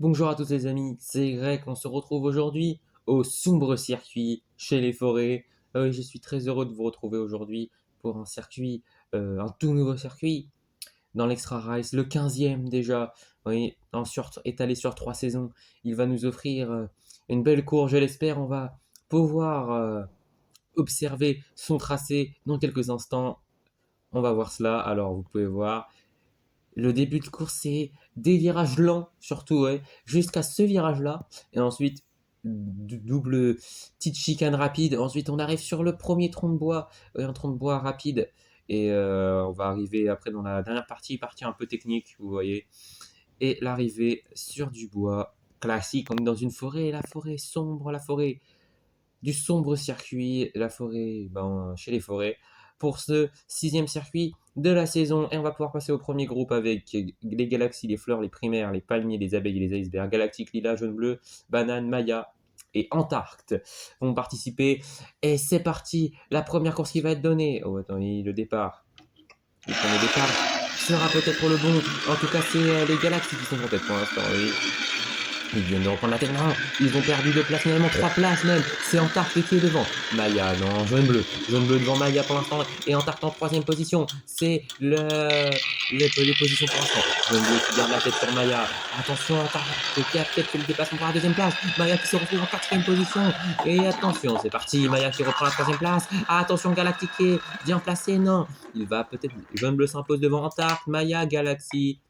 Bonjour à tous les amis, c'est Greg, on se retrouve aujourd'hui au sombre circuit chez les forêts. Je suis très heureux de vous retrouver aujourd'hui pour un circuit, un tout nouveau circuit dans l'Extra Rice, le 15e déjà, oui, étalé sur 3 saisons. Il va nous offrir une belle course, je l'espère. On va pouvoir observer son tracé dans quelques instants. On va voir cela, alors vous pouvez voir. Le début de course, c'est des virages lents, surtout, ouais, jusqu'à ce virage-là. Et ensuite, double petite chicane rapide. Ensuite, on arrive sur le premier tronc de bois, un tronc de bois rapide. Et on va arriver après dans la dernière partie un peu technique, vous voyez. Et l'arrivée sur du bois classique. On est dans une forêt, la forêt sombre, la forêt du sombre circuit, la forêt, chez les forêts, pour ce 6e circuit de la saison. Et on va pouvoir passer au premier groupe avec les galaxies, les fleurs, les primaires, les palmiers, les abeilles et les icebergs, galactique, lilas, jaune, bleu, banane, maya et Antarcte vont participer. Et c'est parti, la première course qui va être donnée. Oh, attendez, le départ. Le premier départ sera peut-être le bon. En tout cas, c'est les galaxies qui sont en tête pour l'instant. Oui. Ils viennent de reprendre la tête. Non, ils ont perdu 2 places, finalement 3 places même. C'est Antarcte qui est devant. Maya, non, jaune-bleu. Jaune-bleu devant Maya pour l'instant. Et Antarcte en 3e position. C'est les positions pour l'instant. Jaune-bleu qui garde la tête sur Maya. Attention, Antarcte qui a peut-être fait le dépassement pour la 2e place. Maya qui se retrouve en 4e position. Et attention, c'est parti. Maya qui reprend la 3e place. Attention, Galactique qui est bien placé. Non, il va peut-être. Jaune-bleu s'impose devant Antarcte. Maya, Galaxie.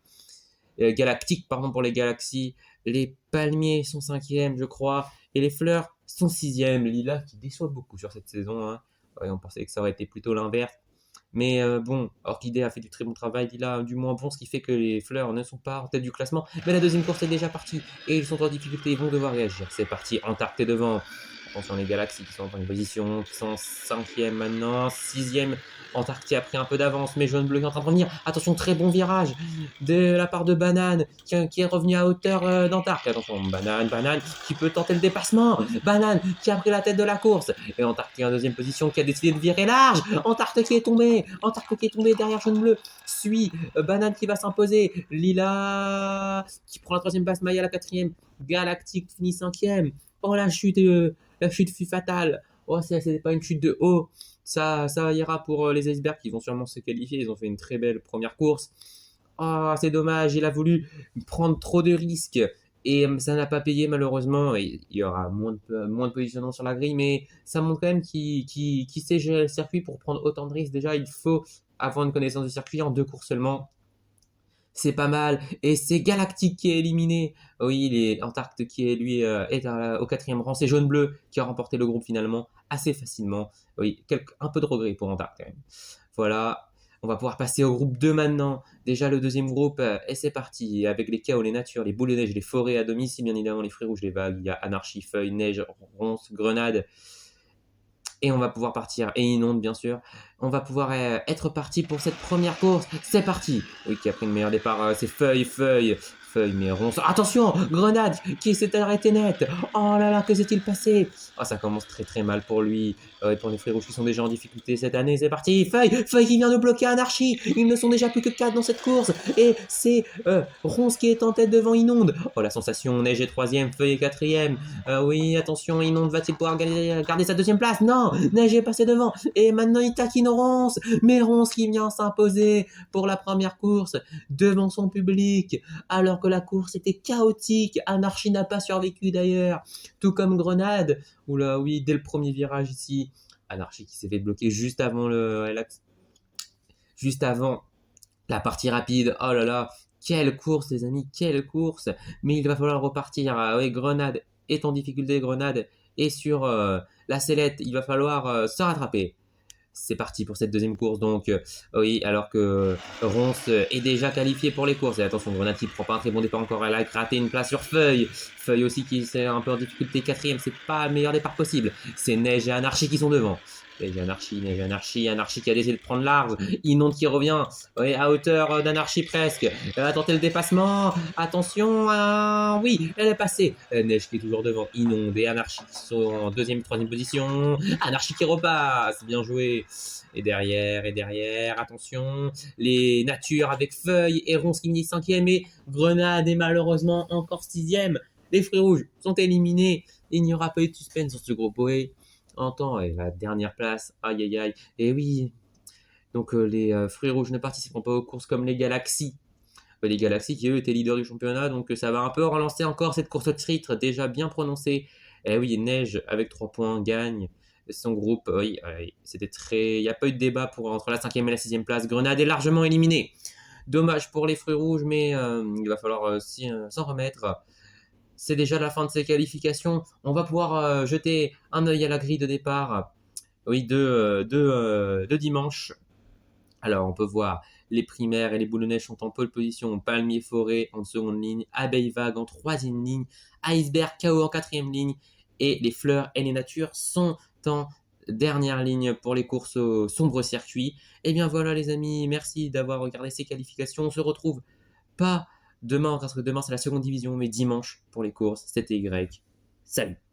Galactique, pardon, pour les galaxies. Les palmiers sont 5e, je crois. Et les fleurs sont 6e. Lila qui déçoit beaucoup sur cette saison. Hein. Ouais, on pensait que ça aurait été plutôt l'inverse. Mais bon, Orchidée a fait du très bon travail. Lila du moins bon, ce qui fait que les fleurs ne sont pas en tête du classement. Mais la 2e course est déjà partie. Et ils sont en difficulté. Ils vont devoir réagir. C'est parti. Antarcte est devant. Attention les galaxies qui sont en une position, qui sont 5e maintenant, 6e. Antarcte qui a pris un peu d'avance, mais jaune-bleu qui est en train de revenir. Attention, très bon virage de la part de Banane qui est revenu à hauteur d'Antarcte. Attention, Banane qui peut tenter le dépassement. Banane qui a pris la tête de la course. Et Antarcte qui est en 2e position qui a décidé de virer large. Antarcte qui est tombé. Antarcte qui est tombé derrière jaune-bleu. Suit Banane qui va s'imposer. Lila qui prend la 3e place. Maya la 4e. Galactique finit 5e. Oh la chute fut fatale. Oh, c'est pas une chute de haut. Ça ira pour les icebergs qui vont sûrement se qualifier. Ils ont fait une très belle première course. Ah, c'est dommage. Il a voulu prendre trop de risques. Et ça n'a pas payé malheureusement. Et il y aura moins de positionnement sur la grille. Mais ça montre quand même qu'il sait gérer le circuit pour prendre autant de risques. Déjà, il faut avoir une connaissance du circuit en 2 courses seulement. C'est pas mal. Et c'est Galactique qui est éliminé. Oui, il est Antarcte qui est lui est au 4e rang. C'est jaune-bleu qui a remporté le groupe finalement assez facilement. Oui, un peu de regret pour Antarcte quand même. Voilà. On va pouvoir passer au groupe 2 maintenant. Déjà le 2e groupe, et c'est parti. Avec les chaos, les natures, les boules de neige, les forêts à domicile, bien évidemment, les fruits rouges, les vagues. Il y a anarchie, feuilles, neige, ronces, grenades. Et on va pouvoir partir, et inonde bien sûr. On va pouvoir être parti pour cette première course. C'est parti. Oui, qui a pris le meilleur départ, c'est feuille, mais ronce. Attention, grenade qui s'est arrêté net. Oh là là, que s'est-il passé? Oh, ça commence très très mal pour lui. Pour les fruits rouges qui sont déjà en difficulté cette année. C'est parti, feuille qui vient de bloquer anarchie. Ils ne sont déjà plus que 4 dans cette course. Et c'est ronce qui est en tête devant inonde. Oh, la sensation, neige est 3e, feuille est 4e. Oui, attention, inonde va-t-il pouvoir garder sa 2e place? Non, neige est passé devant. Et maintenant il taquine Ronce. Mais Ronce qui vient s'imposer pour la première course devant son public. Alors que la course était chaotique. Anarchie n'a pas survécu d'ailleurs. Tout comme Grenade. Oula, oui, dès le premier virage ici. Anarchie qui s'est fait bloquer juste avant la partie rapide. Oh là là. Quelle course, les amis, quelle course. Mais il va falloir repartir. Oui, Grenade est en difficulté. Grenade est sur la sellette. Il va falloir se rattraper. C'est parti pour cette 2e course donc. Oui, alors que Ronce est déjà qualifié pour les courses. Et attention, Grenade qui prend pas un très bon départ encore. Elle a gratté une place sur Feuille. Feuille aussi qui est un peu en difficulté 4e. C'est pas le meilleur départ possible. C'est Neige et Anarchie qui sont devant. Anarchie qui a décidé de prendre large. Inonde qui revient à hauteur d'Anarchie presque. Elle va tenter le dépassement. Attention, oui, elle est passée. Neige qui est toujours devant. Inonde et Anarchie qui sont en deuxième et troisième position. Anarchie qui repasse. Bien joué. Et derrière, attention. Les natures avec Feuilles et Ronce qui finit cinquième et Grenade est malheureusement encore sixième. Les fruits rouges sont éliminés. Il n'y aura pas eu de suspense sur ce groupe. Oui, en temps et la dernière place. Aïe aïe aïe. Et oui, donc les fruits rouges ne participeront pas aux courses comme les Galaxies. Les Galaxies qui eux étaient leaders du championnat, donc ça va un peu relancer encore cette course au titre déjà bien prononcée. Et oui, Neige avec 3 points gagne son groupe. Oui, c'était très. Il n'y a pas eu de débat entre la cinquième et la sixième place. Grenade est largement éliminée. Dommage pour les fruits rouges, mais il va falloir s'en remettre. C'est déjà la fin de ces qualifications. On va pouvoir jeter un œil à la grille de départ. Oui, de dimanche. Alors, on peut voir les primaires et les boules de neige sont en pole position. Palmier Forêt en seconde ligne. Abeille Vague en troisième ligne. Iceberg KO en quatrième ligne. Et les fleurs et les natures sont en dernière ligne pour les courses au sombre circuit. Et bien voilà les amis, merci d'avoir regardé ces qualifications. On se retrouve pas demain, parce que demain c'est la seconde division, mais dimanche pour les courses, c'était Y. Salut!